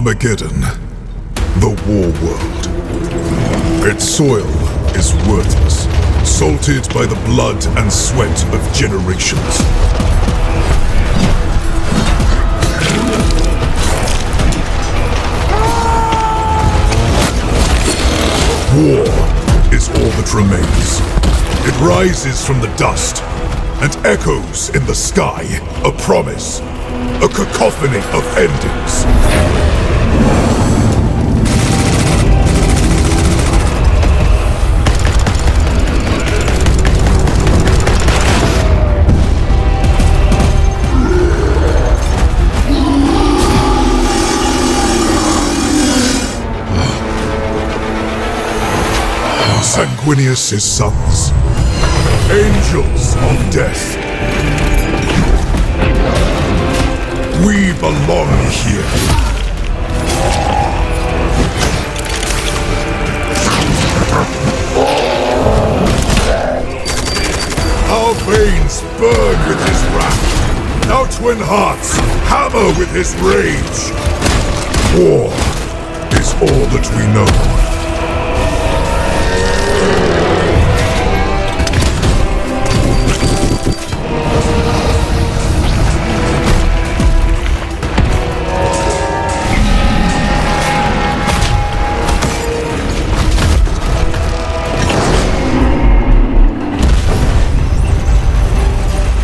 Armageddon, the war world. Its soil is worthless, salted by the blood and sweat of generations. War is all that remains. It rises from the dust and echoes in the sky, a promise, a cacophony of endings. Sanguinius' sons, angels of death. We belong here. Our veins burn with his wrath. Our twin hearts hammer with his rage. War is all that we know.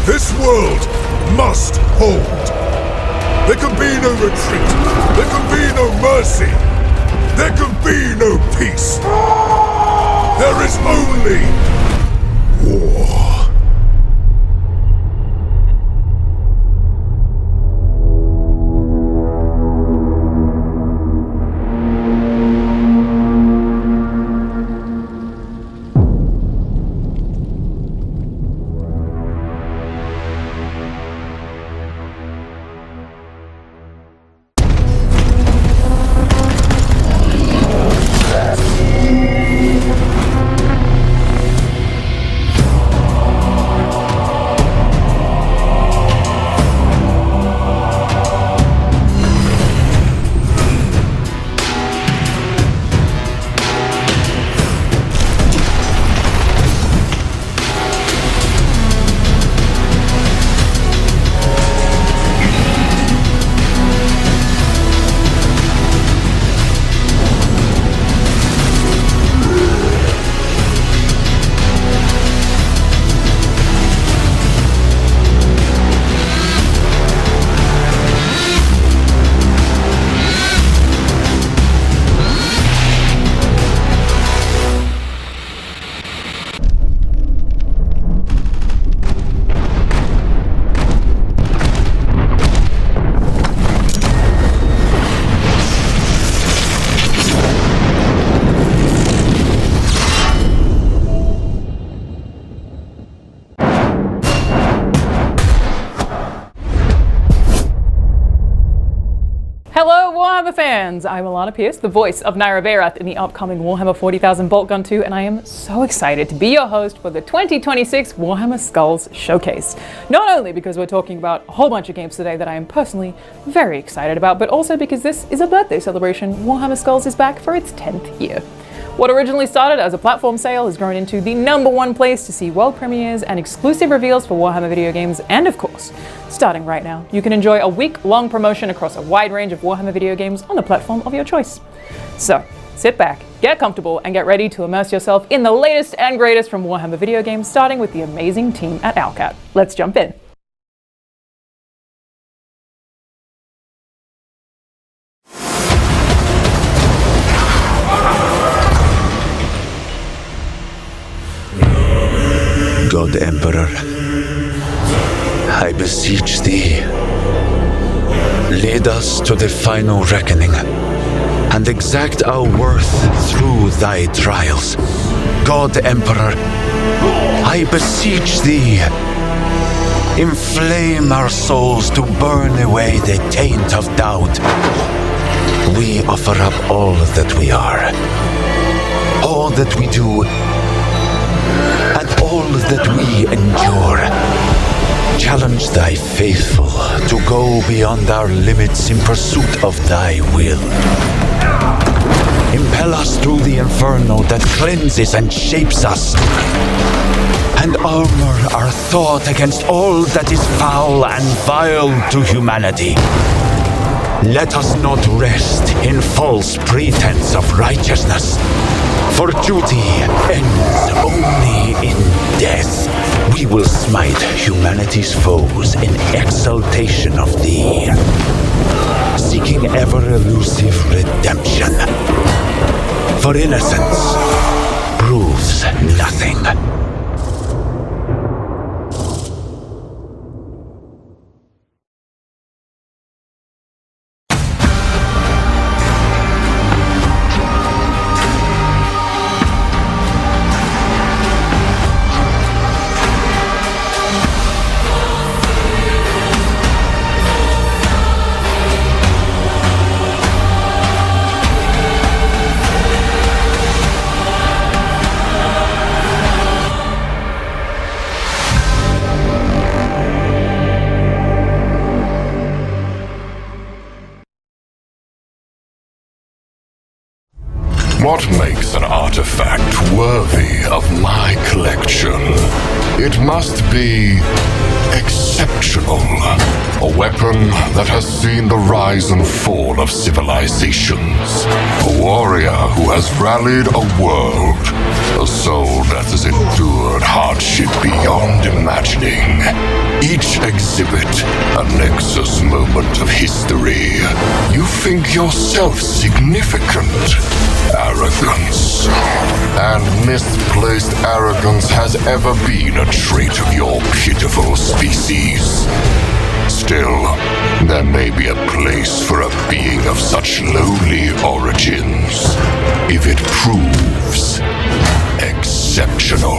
This world must hold. There can be no retreat. There can be no mercy. There can be no peace. There is only war. Hello Warhammer fans! I'm Alana Pierce, the voice of Naira Bayrath in the upcoming Warhammer 40,000 Bolt Gun 2, and I am so excited to be your host for the 2026 Warhammer Skulls Showcase. Not only because we're talking about a whole bunch of games today that I am personally very excited about, but also because this is a birthday celebration. Warhammer Skulls is back for its 10th year. What originally started as a platform sale has grown into the #1 place to see world premieres and exclusive reveals for Warhammer video games, and of course, starting right now, you can enjoy a week-long promotion across a wide range of Warhammer video games on the platform of your choice. So, sit back, get comfortable, and get ready to immerse yourself in the latest and greatest from Warhammer video games, starting with the amazing team at Owlcat. Let's jump in. God Emperor, I beseech thee, lead us to the final reckoning and exact our worth through thy trials. God Emperor, I beseech thee, inflame our souls to burn away the taint of doubt. We offer up all that we are, all that we do, and all that we endure. Challenge thy faithful to go beyond our limits in pursuit of thy will. Impel us through the inferno that cleanses and shapes us, and armor our thought against all that is foul and vile to humanity. Let us not rest in false pretense of righteousness, for duty ends only in death. We will smite humanity's foes in exaltation of thee, seeking ever-elusive redemption. For innocence proves nothing. What makes an artifact worthy of my collection? It must be exceptional. A weapon that has seen the rise and fall of civilizations. A warrior who has rallied a world. A soul that has endured hardship beyond imagining. Each exhibit a nexus moment of history. You think yourself significant. Arrogance. And misplaced arrogance has ever been a trait of your pitiful species. Still, there may be a place for a being of such lowly origins, if it proves exceptional.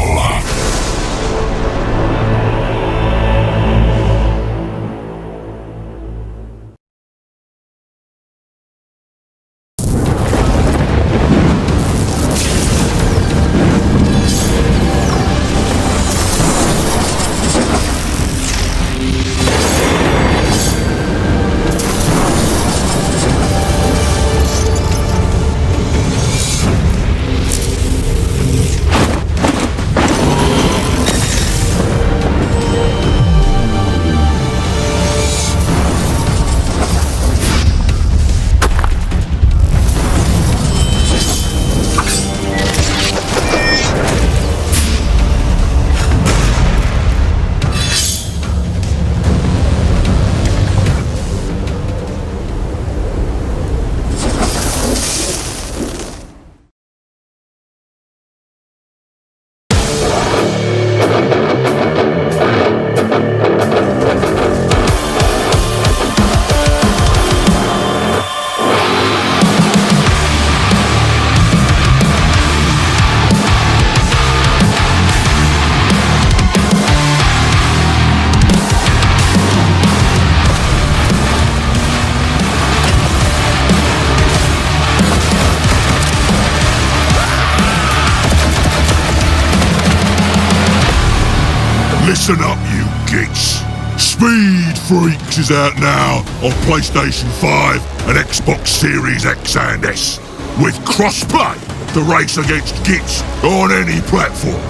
Listen up, you geeks. Speed Freaks is out now on PlayStation 5 and Xbox Series X and S, with crossplay to race against gits on any platform.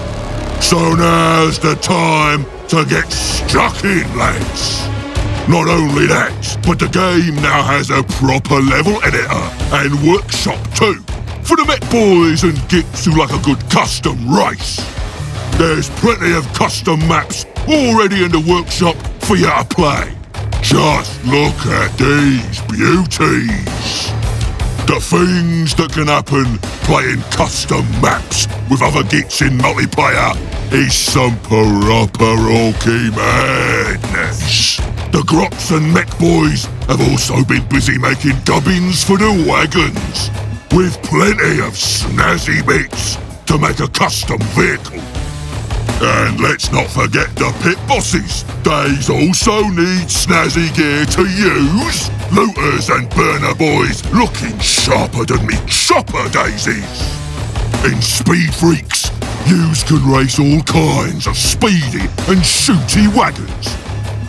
So now's the time to get stuck in, lads. Not only that, but the game now has a proper level editor and workshop too, for the Met boys and gits who like a good custom race. There's plenty of custom maps already in the workshop for you to play. Just look at these beauties. The things that can happen playing custom maps with other gits in multiplayer is some proper orky madness. The Grots and Mech Boys have also been busy making gubbins for the wagons, with plenty of snazzy bits to make a custom vehicle. And let's not forget the pit bosses. They also need snazzy gear to use. Looters and burner boys looking sharper than me chopper daisies. In Speed Freaks, yous can race all kinds of speedy and shooty wagons,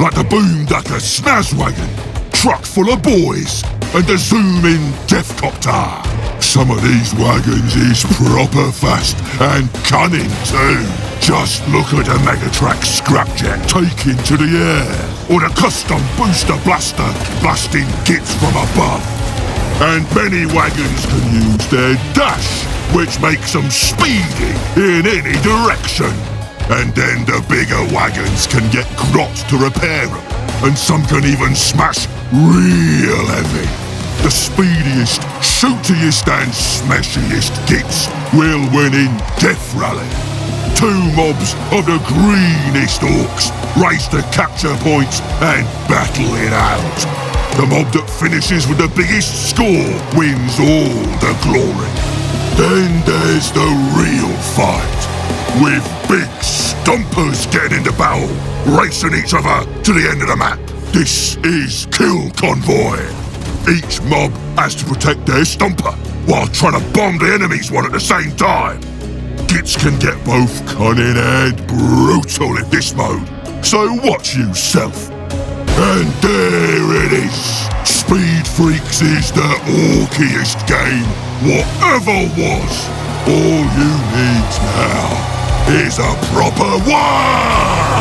like the Boomducker Snaz Wagon, truck full of boys, and the zoom-in Deathcopter. Some of these wagons is proper fast and cunning too. Just look at the Megatrack Scrapjet taking to the air, or the custom booster blaster blasting gits from above. And many wagons can use their dash, which makes them speedy in any direction. And then the bigger wagons can get grot to repair them, and some can even smash real heavy. The speediest, shootiest and smashiest gits will win in Death Rally. 2 mobs of the greenest orcs race to capture points and battle it out. The mob that finishes with the biggest score wins all the glory. Then there's the real fight, with big stompers getting into battle, racing each other to the end of the map. This is Kill Convoy. Each mob has to protect their stomper while trying to bomb the enemy's one at the same time. Gits can get both cunning and brutal in this mode, so watch yourself. And there it is. Speed Freaks is the orkiest game whatever was. All you need now is a proper war!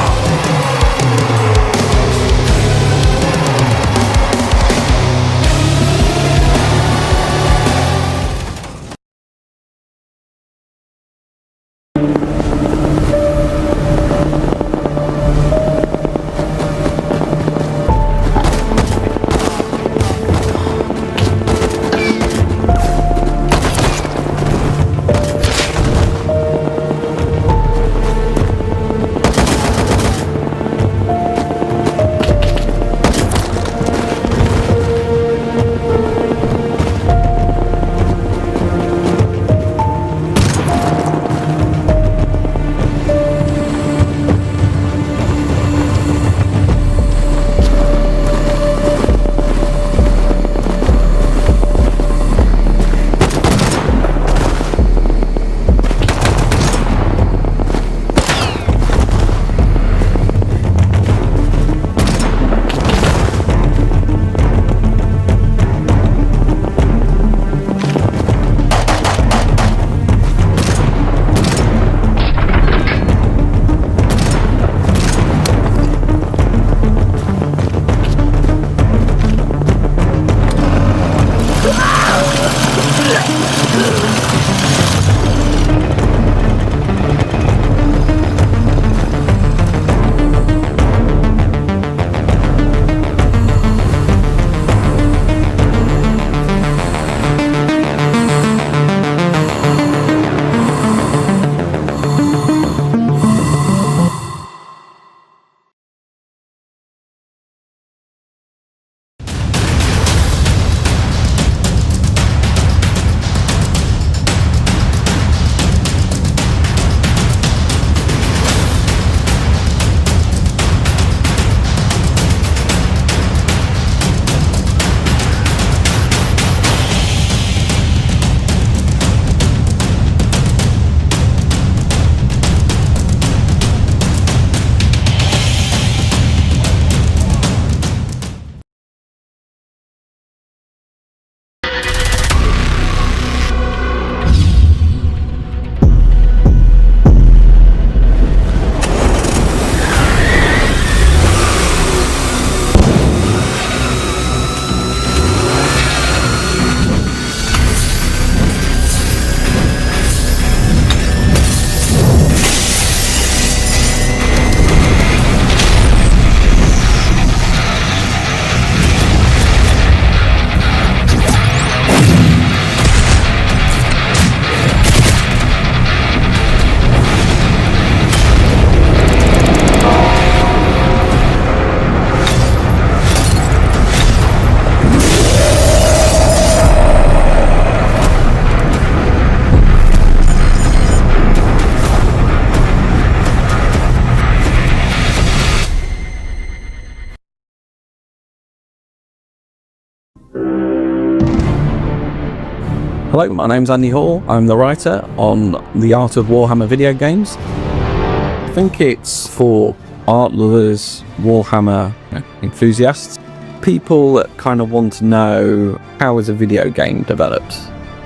Hello, my name's Andy Hall. I'm the writer on The Art of Warhammer video games. I think it's 4 art lovers, Warhammer enthusiasts, people that kind of want to know how is a video game developed.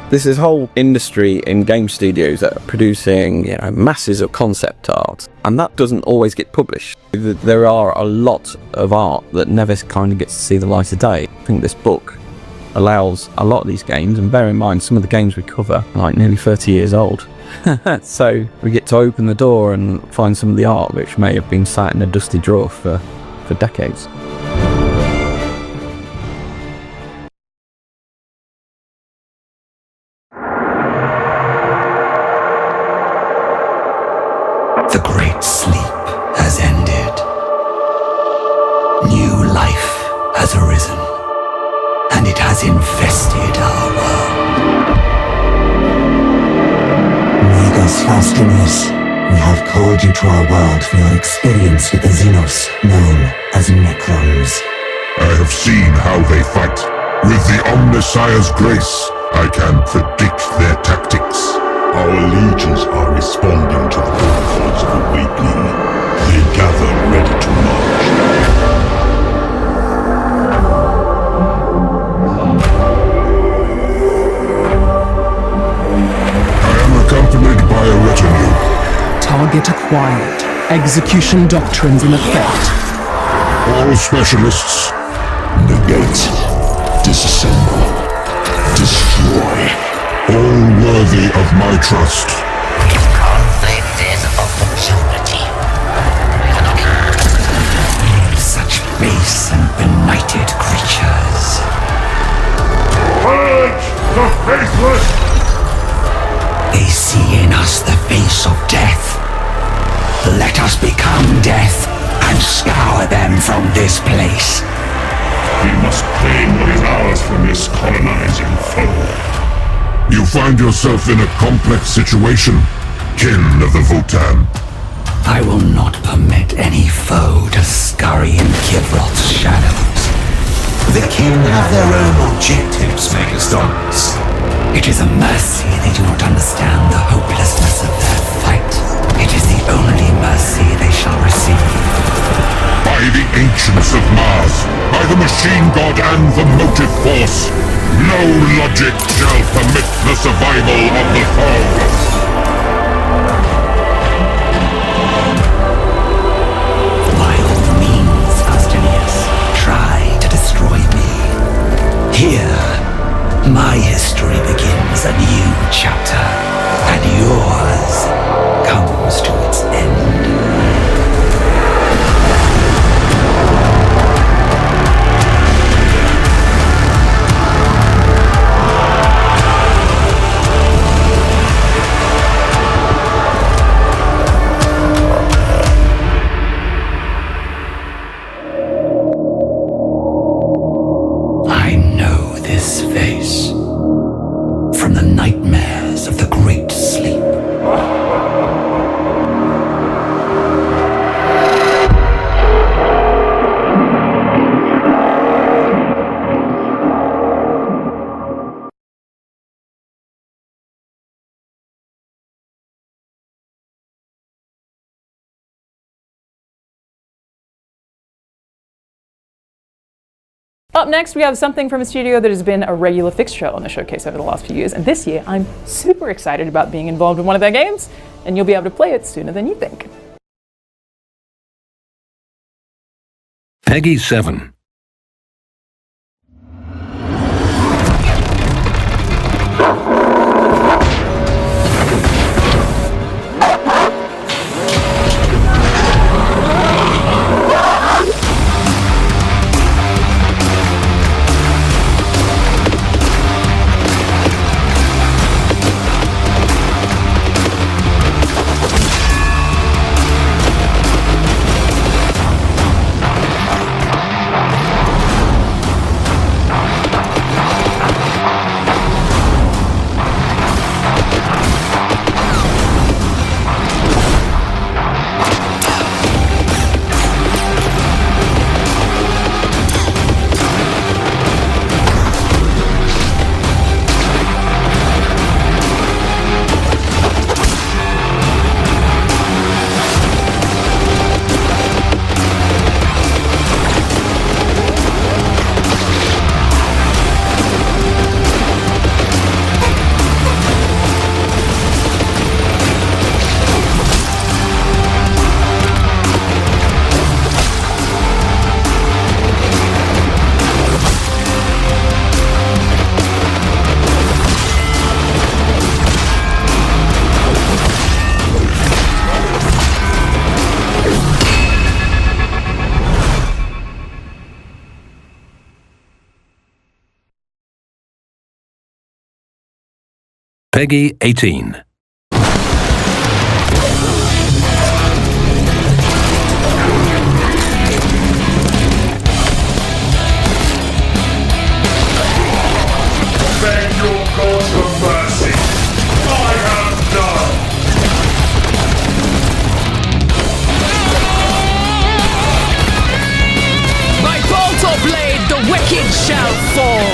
There's this whole industry in game studios that are producing, masses of concept art, and that doesn't always get published. There are a lot of art that never kind of gets to see the light of day. I think this book allows a lot of these games, and bear in mind some of the games we cover are like nearly 30 years old. So we get to open the door and find some of the art which may have been sat in a dusty drawer for decades. The great sleep has ended. New life has arisen, and it has infested our world. Megos Faustinus, we have called you to our world for your experience with the Xenos, known as Necrons. I have seen how they fight. With the Omnissiah's grace, I can predict their tactics. Our legions are responding to the protocols of awakening. They gather ready to march. I am accompanied by a retinue. Target acquired. Execution doctrines in effect. All specialists, Negate. Disassemble. Destroy. all worthy of my trust. Conflict is opportunity. Such base and benighted creatures. Purge the faithless! They see in us the face of death. Let us become death and scour them from this place. We must claim what is ours from this colonizing foe. You find yourself in a complex situation, kin of the Votan. I will not permit any foe to scurry in Kivroth's shadows. The kin have their own objectives, Megastorms. It is a mercy they do not understand the hopelessness of their fight. It is the only mercy they shall receive. By the ancients of Mars, by the machine god and the motive force, no logic shall permit the survival of the foe. By all means, Faustinius, try to destroy me. Here, my history begins a new chapter, and yours comes to its end. I know this face from the nightmares of the Great Sleep. Up next, we have something from a studio that has been a regular fixture on the showcase over the last few years, and this year I'm super excited about being involved in one of their games, and you'll be able to play it sooner than you think. Peggy 7. Peggy 18. Beg your gods for mercy. I have done. By bolt or blade, the wicked shall fall.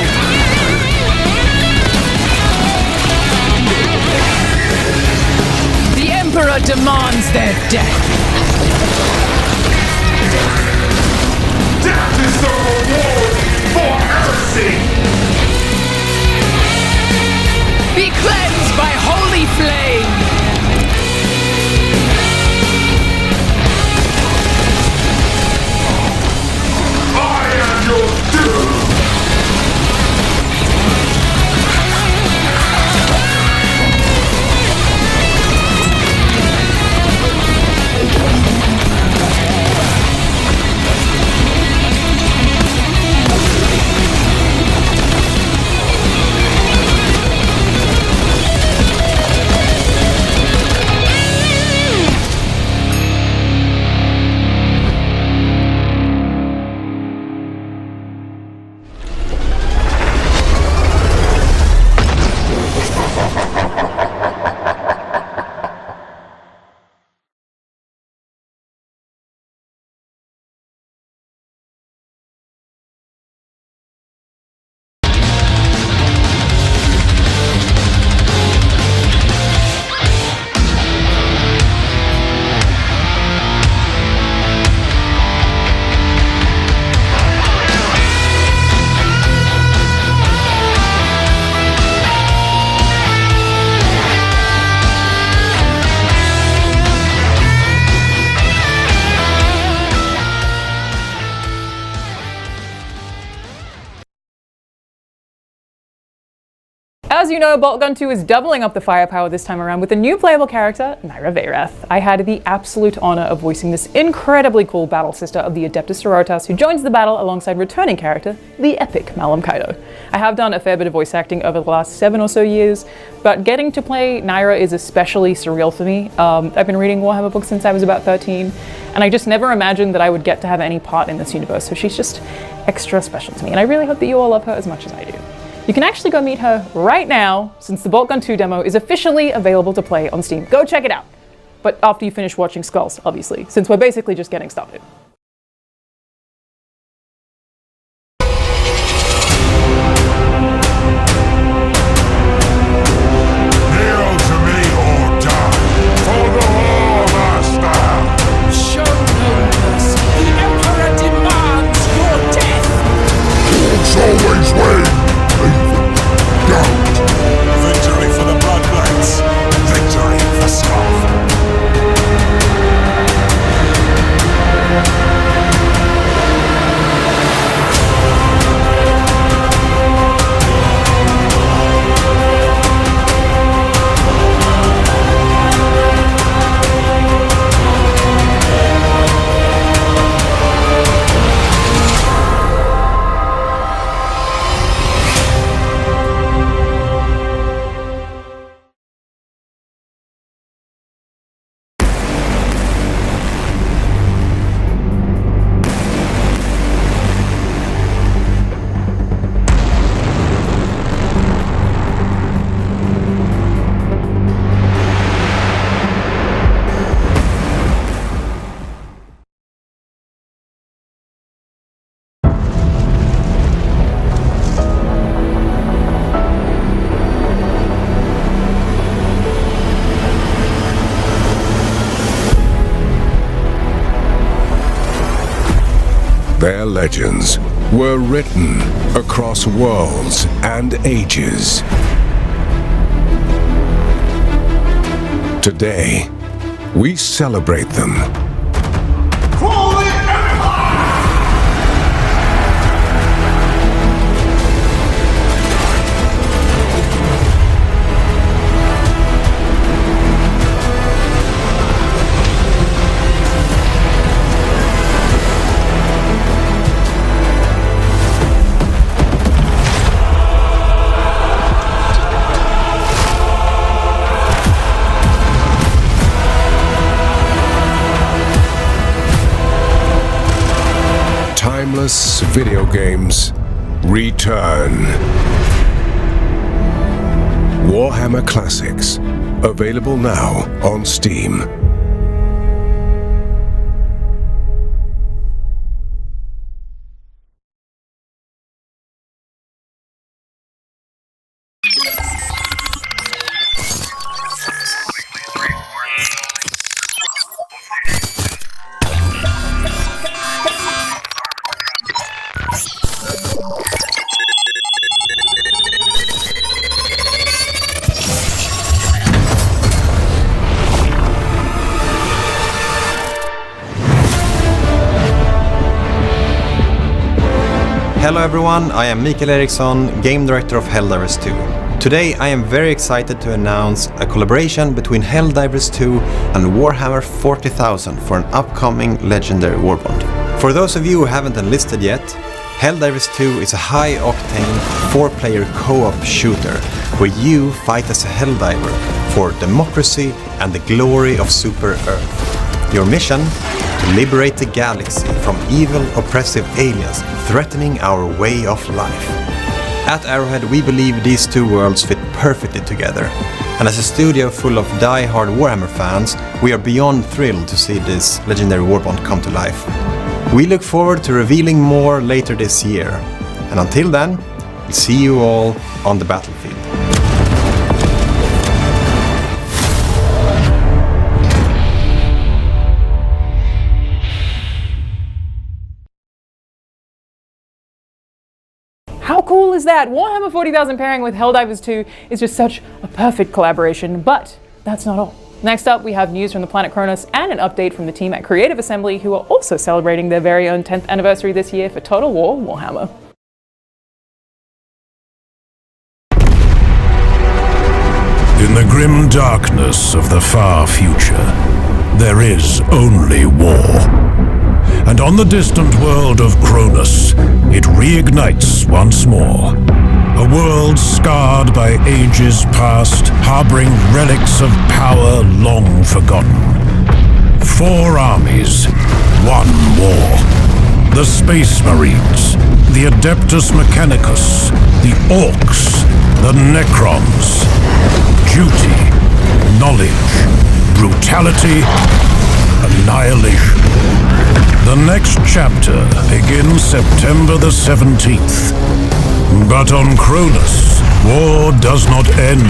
The Emperor demands their death. Death is the reward for heresy. Be cleansed by holy flame. I am your doom. As you know, Boltgun 2 is doubling up the firepower this time around with a new playable character, Naira Veyrath. I had the absolute honor of voicing this incredibly cool battle sister of the Adeptus Sororitas who joins the battle alongside returning character, the epic Malum Kaido. I have done a fair bit of voice acting over the last 7 or so years, but getting to play Naira is especially surreal for me. I've been reading Warhammer books since I was about 13, and I just never imagined that I would get to have any part in this universe, so she's just extra special to me, and I really hope that you all love her as much as I do. You can actually go meet her right now, since the Boltgun 2 demo is officially available to play on Steam. Go check it out! But after you finish watching Skulls, obviously, since we're basically just getting started. Kneel to me or die. For the War Master. Show no mercy. The Emperor demands your death. It's always win. Doubt. Victory for the Bloodblades. Victory for Skull. Their legends were written across worlds and ages. Today, we celebrate them. greatness of video games return. Warhammer Classics, available now on Steam. Hello everyone, I am Mikael Eriksson, Game Director of Helldivers 2. Today I am very excited to announce a collaboration between Helldivers 2 and Warhammer 40,000 for an upcoming Legendary Warbond. For those of you who haven't enlisted yet, Helldivers 2 is a high-octane 4-player co-op shooter where you fight as a Helldiver for democracy and the glory of Super Earth. Your mission? To liberate the galaxy from evil, oppressive aliens threatening our way of life. At Arrowhead, we believe these two worlds fit perfectly together, and as a studio full of die-hard Warhammer fans, we are beyond thrilled to see this Legendary Warbond come to life. We look forward to revealing more later this year, and until then, we'll see you all on the battlefield. How cool is that? Warhammer 40,000 pairing with Helldivers 2 is just such a perfect collaboration, but that's not all. Next up, we have news from the planet Kronos and an update from the team at Creative Assembly, who are also celebrating their very own 10th anniversary this year for Total War Warhammer. In the grim darkness of the far future, there is only war. And on the distant world of Kronos, it reignites once more. A world scarred by ages past, harboring relics of power long forgotten. 4 armies, 1 war. The Space Marines, the Adeptus Mechanicus, the Orcs, the Necrons. Duty, knowledge, brutality, annihilation. The next chapter begins September the 17th. But on Kronos, war does not end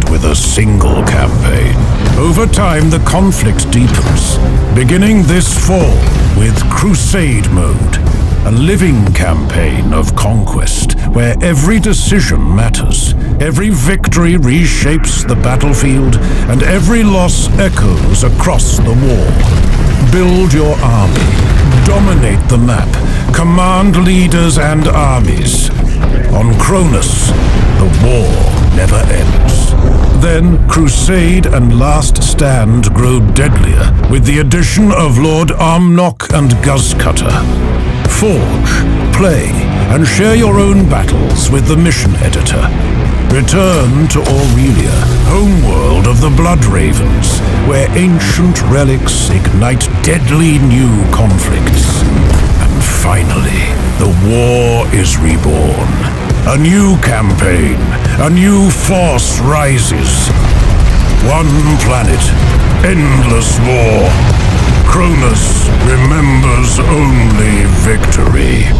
with a single campaign. Over time, the conflict deepens, beginning this fall with Crusade Mode, a living campaign of conquest where every decision matters, every victory reshapes the battlefield, and every loss echoes across the war. Build your army, dominate the map, command leaders and armies. On Kronos, the war never ends. Then Crusade and Last Stand grow deadlier with the addition of Lord Armnock and Guzcutter. Forge, play, and share your own battles with the mission editor. Return to Aurelia, homeworld of the Blood Ravens, where ancient relics ignite deadly new conflicts. And finally, the war is reborn. A new campaign, a new force rises. One planet, endless war. Kronos remembers only victory.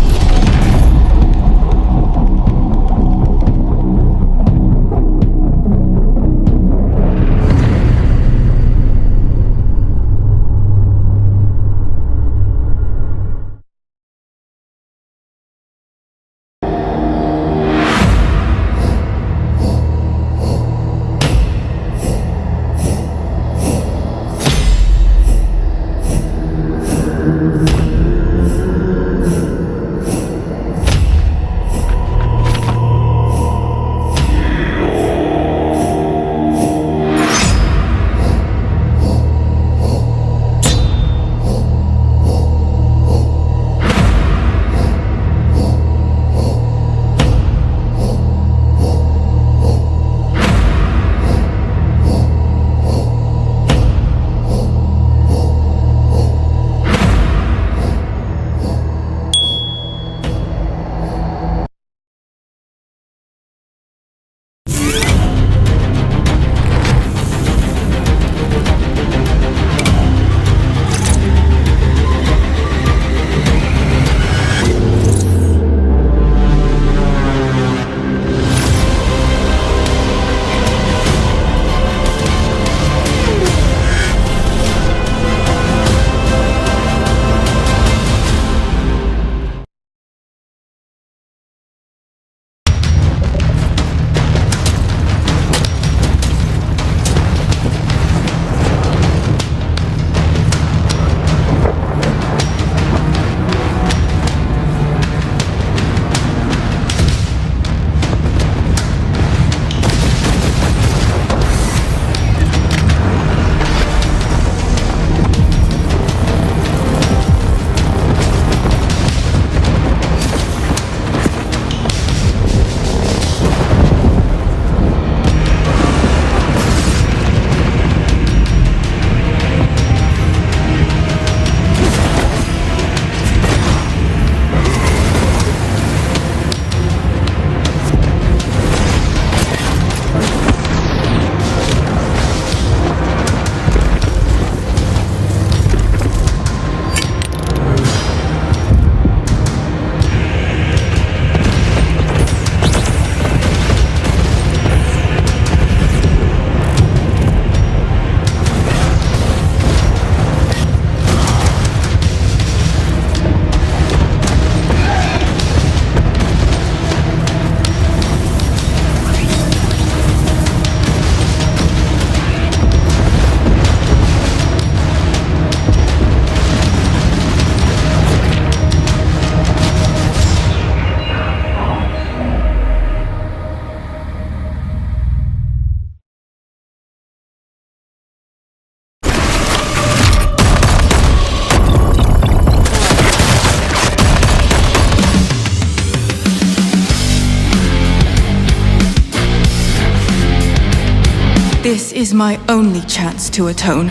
This is my only chance to atone.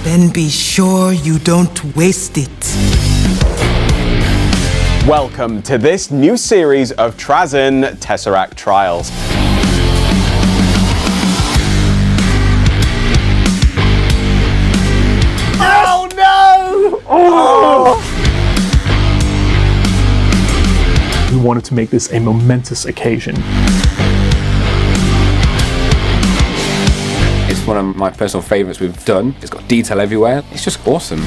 Then be sure you don't waste it. Welcome to this new series of Trazen Tesseract Trials. Oh no! Oh! We wanted to make this a momentous occasion. It's one of my personal favourites we've done. It's got detail everywhere. It's just awesome.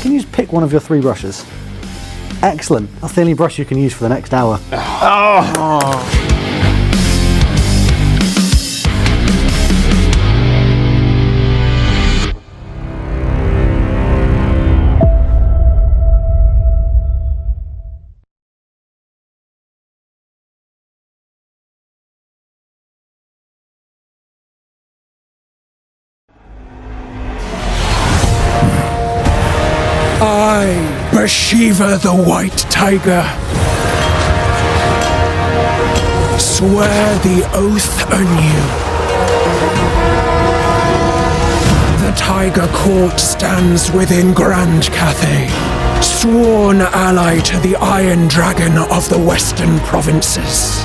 Can you just pick one of your 3 brushes? Excellent. That's the only brush you can use for the next hour. Oh. I, Bashiva the White Tiger, swear the oath anew. The Tiger Court stands within Grand Cathay, sworn ally to the Iron Dragon of the Western Provinces.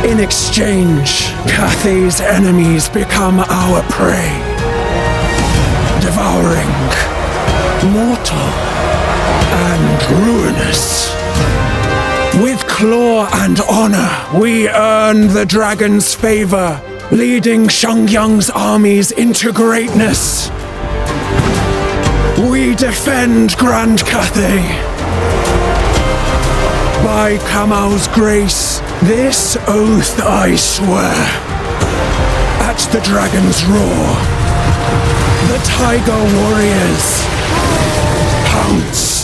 In exchange, Cathay's enemies become our prey, devouring, mortal, and ruinous. With claw and honor, we earn the dragon's favor, leading Shangyang's armies into greatness. We defend Grand Cathay. By Kamau's grace, this oath I swear. At the dragon's roar, the Tiger Warriors pounce.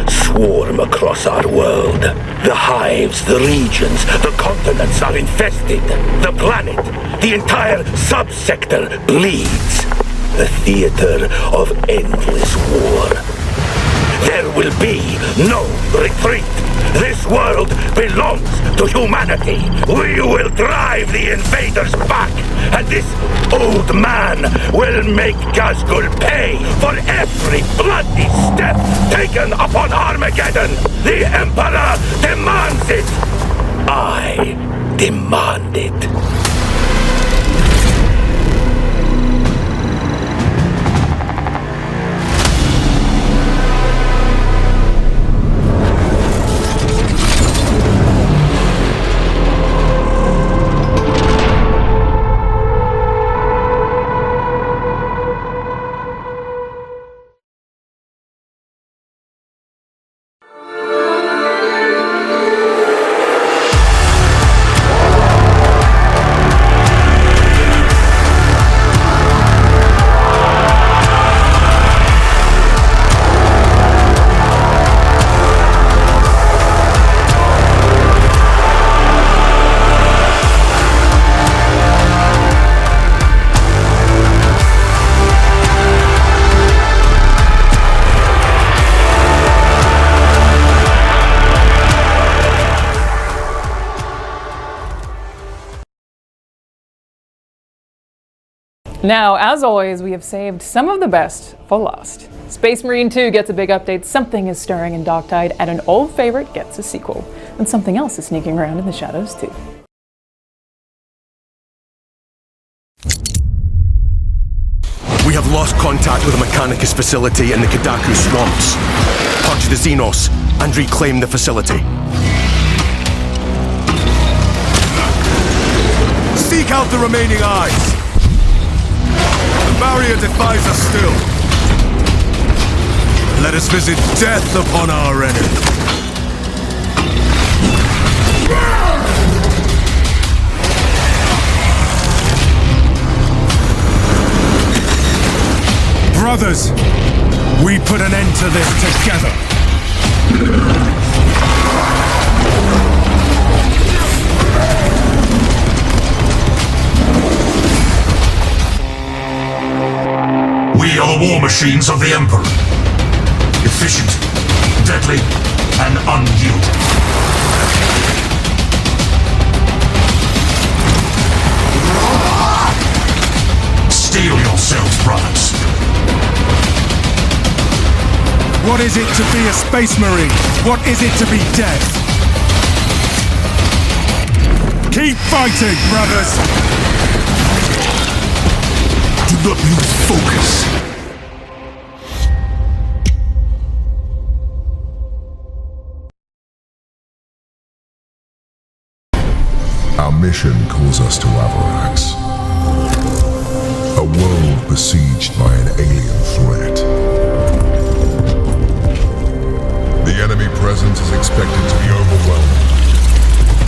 Swarm across our world. The hives, the regions, the continents are infested. The planet, the entire subsector bleeds. A theater of endless war. There will be no retreat. This world belongs to humanity. We will drive the invaders back, and this old man will make Gazgul pay for every bloody step taken upon Armageddon. The Emperor demands it. I demand it. Now, as always, we have saved some of the best for last. Space Marine 2 gets a big update, something is stirring in Darktide, and an old favorite gets a sequel. And something else is sneaking around in the shadows too. We have lost contact with the Mechanicus facility in the Kadaku swamps. Purge the Xenos and reclaim the facility. Seek out the remaining eyes. The barrier defies us still. Let us visit death upon our enemy. Brothers, we put an end to this together. We are the war machines of the Emperor. Efficient, deadly, and unyielding. Steel yourselves, brothers. What is it to be a space marine? What is it to be dead? Keep fighting, brothers! Do not lose focus. Our mission calls us to Avarax. A world besieged by an alien threat. The enemy presence is expected to be overwhelming.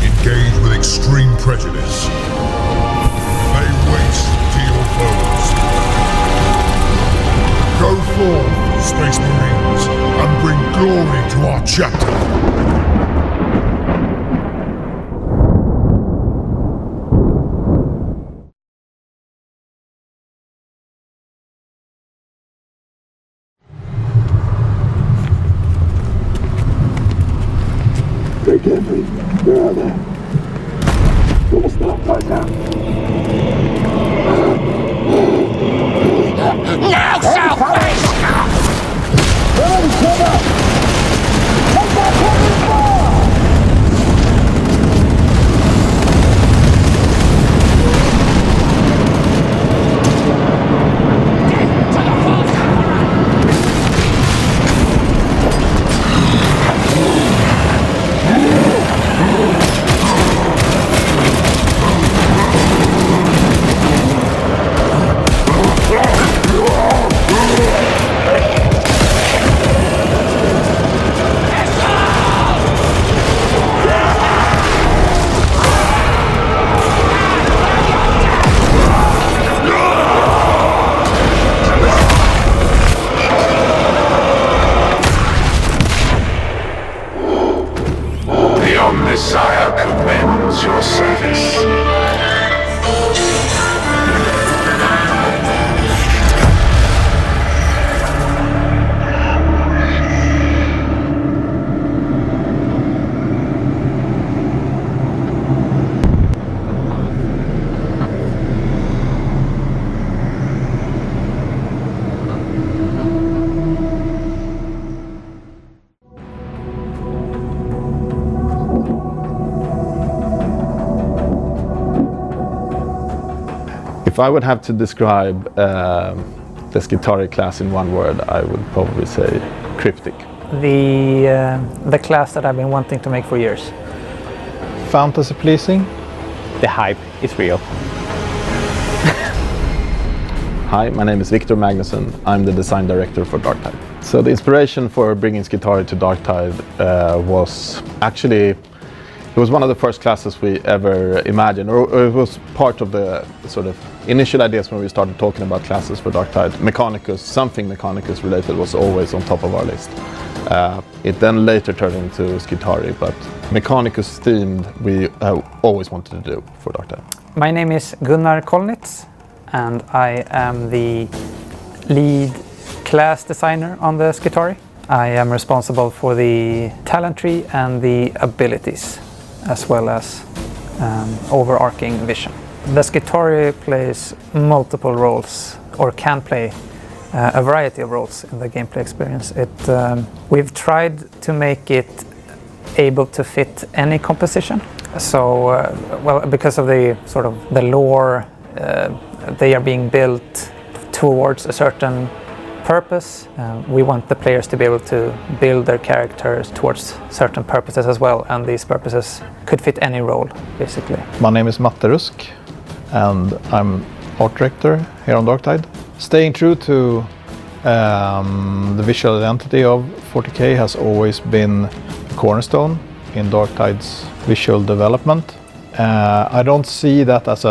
Engage with extreme prejudice. Lay waste to your foes. Go forth, Space Marines, and bring glory to our chapter. Forgive me, brother. We'll stop right now. Now, Southwest! Messiah commends your service. If I would have to describe the Skitarii class in one word, I would probably say cryptic. The class that I've been wanting to make for years. Fantasy pleasing. The hype is real. Hi, my name is Victor Magnusson. I'm the design director for Darktide. So the inspiration for bringing Skitarii to Darktide was actually, it was one of the first classes we ever imagined, or it was part of the sort of initial ideas when we started talking about classes for Darktide. Mechanicus, something Mechanicus related was always on top of our list. It then later turned into Skitarii, but Mechanicus themed we always wanted to do for Darktide. My name is Gunnar Kolnitz, and I am the lead class designer on the Skitarii. I am responsible for the talent tree and the abilities, as well as overarching vision. The Skitarii plays multiple roles, or can play a variety of roles in the gameplay experience. We've tried to make it able to fit any composition. So, well, because of the sort of the lore, they are being built towards a certain purpose. We want the players to be able to build their characters towards certain purposes as well, and these purposes could fit any role, basically. My name is Matte Rusk, and I'm art director here on Darktide. Staying true to the visual identity of 40K has always been a cornerstone in Darktide's visual development. I don't see that as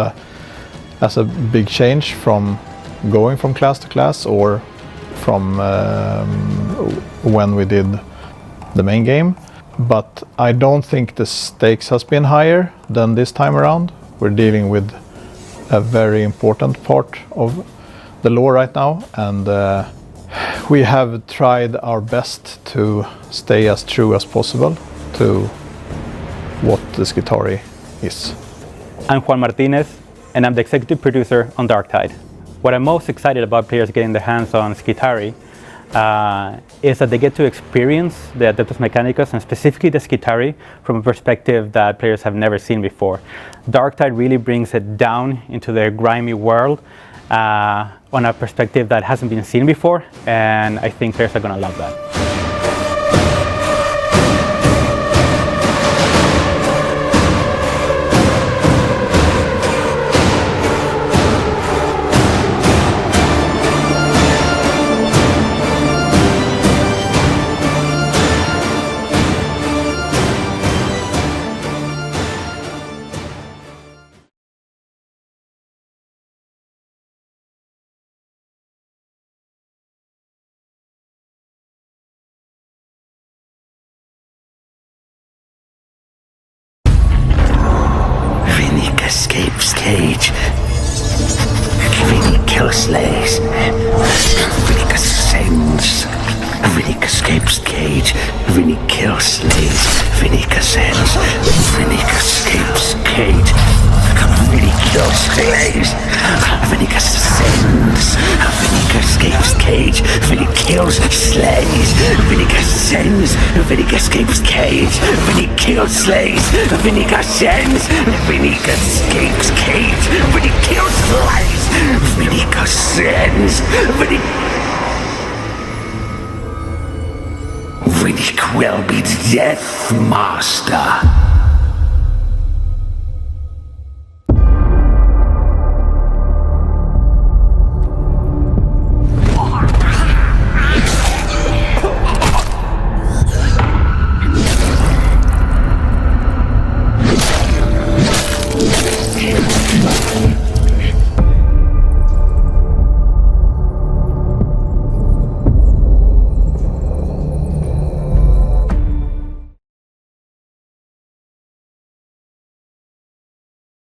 a big change from going from class to class or from when we did the main game, but I don't think the stakes has been higher than this time around. We're dealing with a very important part of the lore right now, and we have tried our best to stay as true as possible to what the Skitarii is. I'm Juan Martinez, and I'm the executive producer on Darktide. What I'm most excited about players getting their hands on Skitarii is that they get to experience the Adeptus Mechanicus, and specifically the Skitarii, from a perspective that players have never seen before. Darktide really brings it down into their grimy world on a perspective that hasn't been seen before, and I think players are going to love that. Escapes cage. Vinny Killslays. Vinny ascends. Vinny escapes cage. Vinny Killslays. Vinny ascends. Vinny escapes cage. Vinny Killslays. Vinny ascends. Vinny escapes cage. Vinny kills slays. Vinny ascends. Vinny escapes cage. Vinny kills slays. Vinny ascends. Vinny escapes cage. Vinny kills slays. Vinny ascends. Vinny will be Death Master.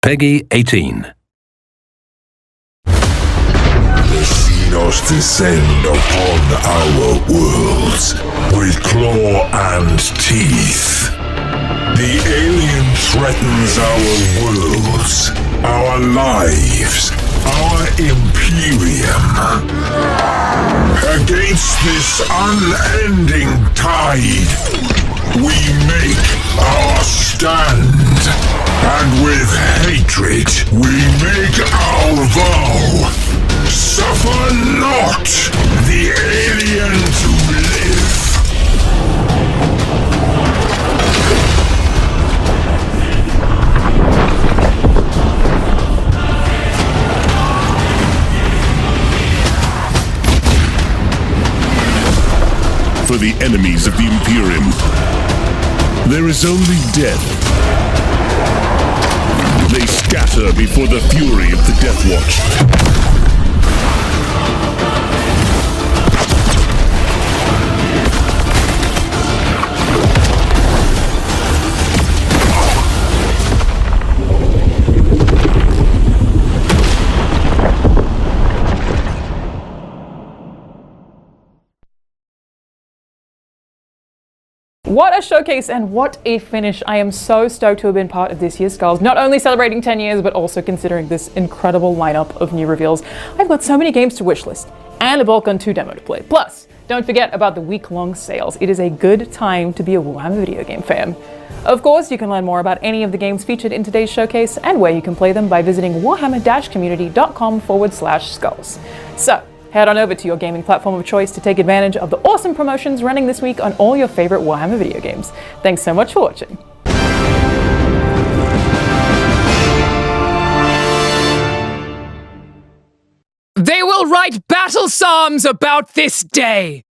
Peggy 18. The Xenos descend upon our worlds with claw and teeth. The alien threatens our worlds, our lives, our Imperium. Against this unending tide, we make our stand. And with hatred, we make our vow. Suffer not the alien to live. For the enemies of the Imperium, there is only death. They scatter before the fury of the Death Watch. What a showcase and what a finish. I am so stoked to have been part of this year's Skulls, not only celebrating 10 years, but also considering this incredible lineup of new reveals. I've got so many games to wishlist and a Boltgun 2 demo to play. Plus, don't forget about the week-long sales. It is a good time to be a Warhammer video game fan. Of course, you can learn more about any of the games featured in today's showcase and where you can play them by visiting warhammer-community.com/skulls. So, head on over to your gaming platform of choice to take advantage of the awesome promotions running this week on all your favorite Warhammer video games. Thanks so much for watching. They will write battle psalms about this day.